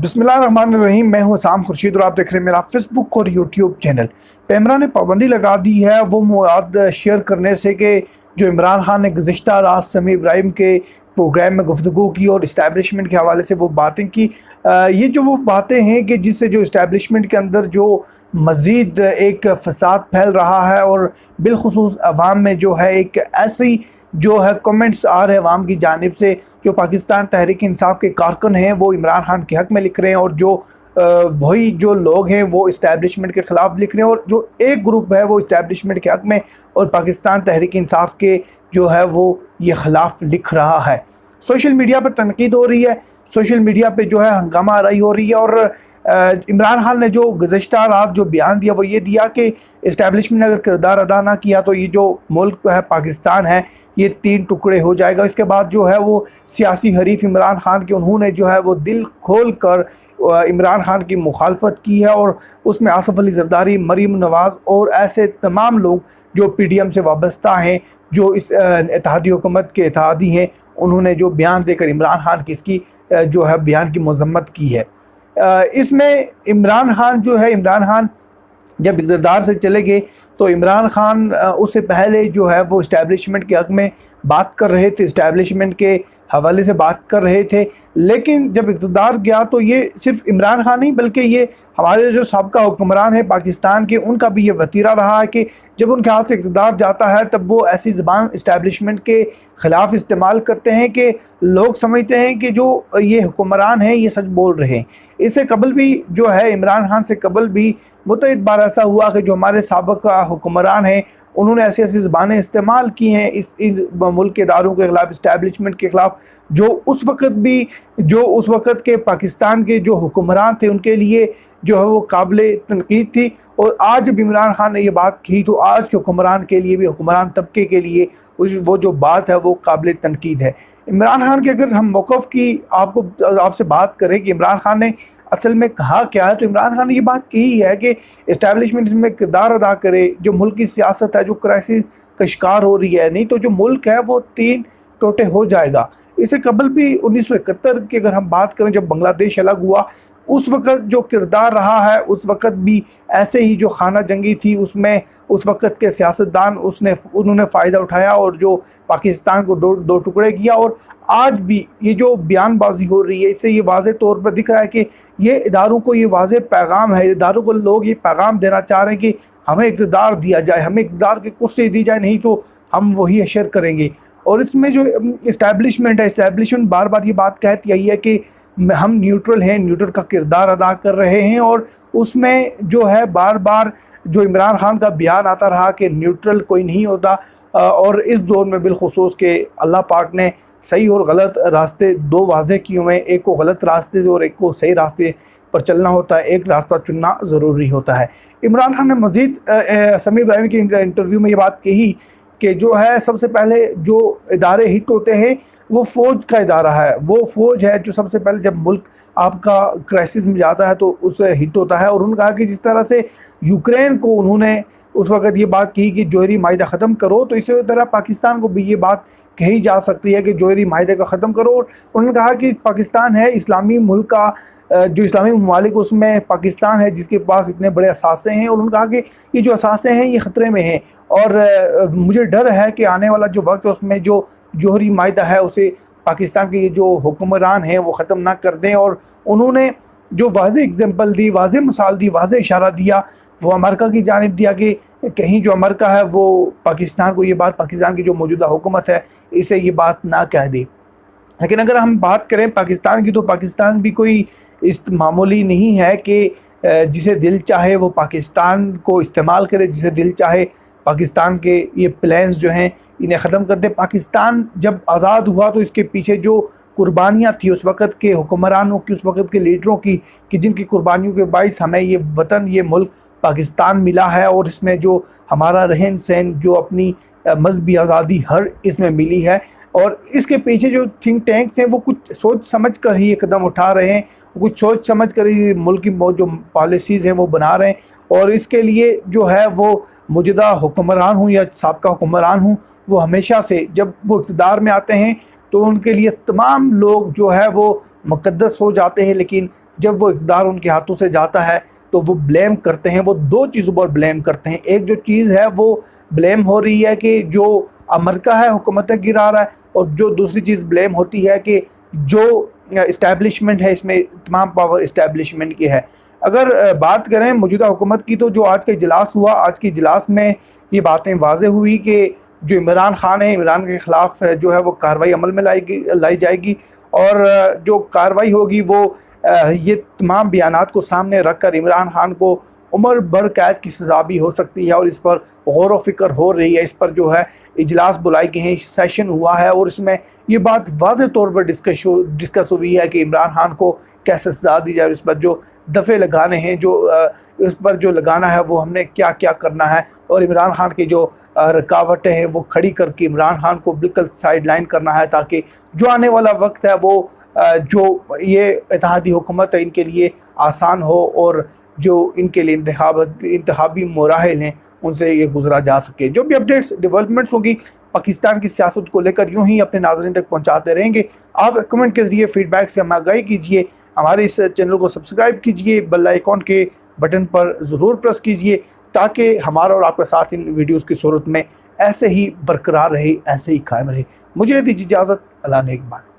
बिस्मिल्लाहिर्रहमानिर्रहीम। मैं हूं साम खुर्शीद और आप देख रहे हैं मेरा फेसबुक और यूट्यूब चैनल। पैमरा ने पाबंदी लगा दी है वो मवाद शेयर करने से कि जो इमरान खान ने गुज़िश्ता रात समी इब्राहिम के प्रोग्राम में गुफ्तगू की और इस्टेब्लिशमेंट के हवाले से वो बातें की। ये जो वो बातें हैं कि जिससे जो इस्टेब्लिशमेंट के अंदर जो मज़ीद एक फ़साद फैल रहा है और बिलखुसूस अवाम में जो है एक ऐसी जो है कमेंट्स आ रहे हैं अवाम की जानिब से, जो पाकिस्तान तहरीक इंसाफ के कारकुन हैं वो इमरान खान के हक़ में लिख रहे हैं और जो वही जो लोग हैं वो इस्टेब्लिशमेंट के ख़िलाफ़ लिख रहे हैं, और जो एक ग्रुप है वो इस्टेब्लिशमेंट के हक़ में और पाकिस्तान तहरीक इंसाफ के जो है वो ये ख़िलाफ़ लिख रहा है। सोशल मीडिया पर तनकीद हो रही है, सोशल मीडिया पे जो है हंगामा आराई हो रही है। और इमरान खान ने जो गुज़श्ता रात जो बयान दिया वो ये दिया कि इस्टेब्लिशमेंट ने अगर किरदार अदा ना किया तो ये जो मुल्क है पाकिस्तान है ये 3 टुकड़े हो जाएगा। इसके बाद जो है वो सियासी हरीफ इमरान खान के उन्होंने जो है वो दिल खोल कर इमरान खान की मुखालफत की है, और उसमें आसफ़ अली ज़रदारी, मरीम नवाज़ और ऐसे तमाम लोग जो PDM से वाबस्ता हैं, जो इस इत्तेहादी हुकूमत के इत्तेहादी हैं, उन्होंने जो बयान देकर इमरान खान की इसकी जो है बयान की मज़म्मत की है। इसमें इमरान खान जो है, इमरान खान जब इक़्तिदार से चले गए तो इमरान खान उससे पहले जो है वो इस्टेब्लिशमेंट के हक़ में बात कर रहे थे, इस्टेब्लिशमेंट के हवाले से बात कर रहे थे। लेकिन जब इक़्तिदार गया तो ये सिर्फ इमरान खान नहीं बल्कि ये हमारे जो साबका हुक्मरान हैं पाकिस्तान के, उनका भी ये वतीरा रहा है कि जब उनके हाथ से इक़्तिदार जाता है तब वो ऐसी ज़बान इस्टेब्लिशमेंट के ख़िलाफ़ इस्तेमाल करते हैं कि लोग समझते हैं कि जो ये हुक्मरान हैं ये सच बोल रहे हैं। इससे कबल भी जो है इमरान खान से कबल भी मुतअद्दिद बार ऐसा हुआ कि जो हमारे साबका हुक्मरान हैं उन्होंने ऐसी ऐसी ज़बानें इस्तेमाल की हैं इन मुल्क के इदारों के ख़िलाफ़, इस्टेब्लिशमेंट के ख़िलाफ़, जो उस वक़्त के पाकिस्तान के जो हुक्मरान थे उनके लिए जो है वो काबिल तनकीद थी। और आज जब इमरान खान ने ये बात की तो आज के हुक्मरान के लिए भी, हुक्मरान तबके के लिए वो जो बात है वो काबिल तनकीद है। इमरान खान के अगर हम मौक़िफ़ की आपसे बात करें कि इमरान खान ने असल में कहा क्या है, तो इमरान खान ने ये बात कही है कि इस्टेब्लिशमेंट इसमें किरदार अदा करे, जो मुल्क की सियासत है जो क्राइसिस का शिकार हो रही है, नहीं तो जो मुल्क है वो 3 टोटे हो जाएगा। इससे कबल भी 1971 की अगर हम बात करें जब बांग्लादेश अलग हुआ उस वक़्त जो किरदार रहा है, उस वक़्त भी ऐसे ही जो खाना जंगी थी उसमें उस वक़्त के सियासतदान उन्होंने फ़ायदा उठाया और जो पाकिस्तान को दो टुकड़े किया। और आज भी ये जो बयानबाजी हो रही है इससे ये वाज़े तौर पर दिख रहा है कि ये इदारों को ये वाज़े पैगाम है, इदारों को लोग ये पैगाम देना चाह रहे हैं कि हमें इक़्तिदार दिया जाए, हमें इक़्तिदार की कुर्सी दी जाए, नहीं तो हम वही अशर करेंगे। और इसमें जो इस्टेब्लिशमेंट है, इस्टेब्लिशमेंट बार बार ये बात कहती आई है कि हम न्यूट्रल हैं, न्यूट्रल का किरदार अदा कर रहे हैं। और उसमें जो है बार बार जो इमरान खान का बयान आता रहा कि न्यूट्रल कोई नहीं होता, और इस दौर में बिलखुसूस के अल्लाह पाक ने सही और गलत रास्ते 2 वाज़े किए हुए हैं, एक को गलत रास्ते से और एक को सही रास्ते पर चलना होता है, एक रास्ता चुनना ज़रूरी होता है। इमरान खान ने मज़ीद समी इब्राहिम के इंटरव्यू में ये बात कही कि जो है सबसे पहले जो इदारे हिट होते हैं वो फ़ौज का इदारा है, वो फ़ौज है जो सबसे पहले जब मुल्क आपका क्राइसिस में जाता है तो उससे हिट होता है। और उन्होंने कहा कि जिस तरह से यूक्रेन को उन्होंने उस वक़्त ये बात की कि जौहरी माहिदा ख़त्म करो, तो इसी तरह पाकिस्तान को भी ये बात कही जा सकती है कि जौहरी माहिदे का ख़त्म करो। और उन्होंने कहा कि पाकिस्तान है इस्लामी मुल्क का, जो इस्लामी ममालिक उसमें पाकिस्तान है जिसके पास इतने बड़े असासे हैं। और उन्होंने कहा कि ये जो असासे हैं ये ख़तरे में हैं और मुझे डर है कि आने वाला जो वक्त है उसमें जो जौहरी माहिदा है उसे पाकिस्तान के ये जो हुक्मरान हैं वो ख़त्म ना कर दें। और उन्होंने जो वाज़े एग्जाम्पल दी, वाज़े मिसाल दी, वाज़े इशारा दिया वो अमेरिका की जानिब दिया कि कहीं जो अमेरिका है वो पाकिस्तान को ये बात, पाकिस्तान की जो मौजूदा हुकूमत है इसे ये बात ना कह दे। लेकिन अगर हम बात करें पाकिस्तान की तो पाकिस्तान भी कोई इस मामूली नहीं है कि जिसे दिल चाहे वो पाकिस्तान को इस्तेमाल करे, जिसे दिल चाहे पाकिस्तान के ये प्लान्स जो हैं इन्हें ख़त्म कर दे। पाकिस्तान जब आज़ाद हुआ तो इसके पीछे जो कुर्बानियाँ थी उस वक़्त के हुक्मरानों की, उस वक़्त के लीडरों की, कि जिनकी कुर्बानियों के बाइस हमें ये वतन, ये मुल्क पाकिस्तान मिला है। और इसमें जो हमारा रहन सहन, जो अपनी मजहबी आज़ादी हर इसमें मिली है। और इसके पीछे जो थिंक टैंक्स हैं वो कुछ सोच समझ कर ही ये कदम उठा रहे हैं, कुछ सोच समझ कर ही मुल्क की जो पॉलिसीज़ हैं वो बना रहे हैं। और इसके लिए जो है वो मौजूदा हुक्मरान हूँ या साबका हुक्मरान हूँ, वो हमेशा से जब वो इक़्तिदार में आते हैं तो उनके लिए तमाम लोग जो है वो मुक़द्दस हो जाते हैं, लेकिन जब वो इक़्तिदार उनके हाथों से जाता है तो वो ब्लेम करते हैं। वो दो चीज़ों पर ब्लेम करते हैं। एक जो चीज़ है वो ब्लेम हो रही है कि जो अमेरिका है हुकूमतें गिरा रहा है, और जो दूसरी चीज़ ब्लेम होती है कि जो इस्टेब्लिशमेंट है इसमें तमाम पावर इस्टेब्लिशमेंट की है। अगर बात करें मौजूदा हुकूमत की तो जो आज का इजलास हुआ, आज के इजलास में ये बातें वाज़ेह हुई कि जो इमरान खान है, इमरान के ख़िलाफ़ जो है वो कार्रवाई अमल में लाई जाएगी, और जो कार्रवाई होगी वो ये तमाम बयानात को सामने रख कर इमरान खान को उम्र भर कैद की सज़ा भी हो सकती है। और इस पर गौर व फिक्र हो रही है। इस पर जो है इजलास बुलाई गए हैं, सेशन हुआ है, और इसमें ये बात वाज़े तौर पर डिस्कस हुई है कि इमरान खान को कैसे सज़ा दी जाए, इस पर जो दफ़े लगाने हैं, जो इस पर जो लगाना है वो हमने क्या क्या करना है, और इमरान खान की जो रुकावटें हैं वो खड़ी करके इमरान खान को बिल्कुल साइड लाइन करना है, ताकि जो आने वाला वक्त है वो जो ये इत्तेहादी हुकूमत है इनके लिए आसान हो, और जो इनके लिए इंतखाबी मराहिल हैं उनसे ये गुजरा जा सके। जो भी अपडेट्स डेवलपमेंट्स होंगी पाकिस्तान की सियासत को लेकर यूँ ही अपने नाज़रीन तक पहुँचाते रहेंगे। आप कमेंट के ज़रिए फ़ीडबैक से हमें आगाही कीजिए, हमारे इस चैनल को सब्सक्राइब कीजिए, बेल आइकॉन के बटन पर ज़रूर प्रेस कीजिए, ताकि हमारा और आपका साथ इन वीडियोज़ की सूरत में ऐसे ही बरकरार रहे, ऐसे ही कायम रहे। मुझे दीजिए इजाज़त। अल्लाह नेगहबान।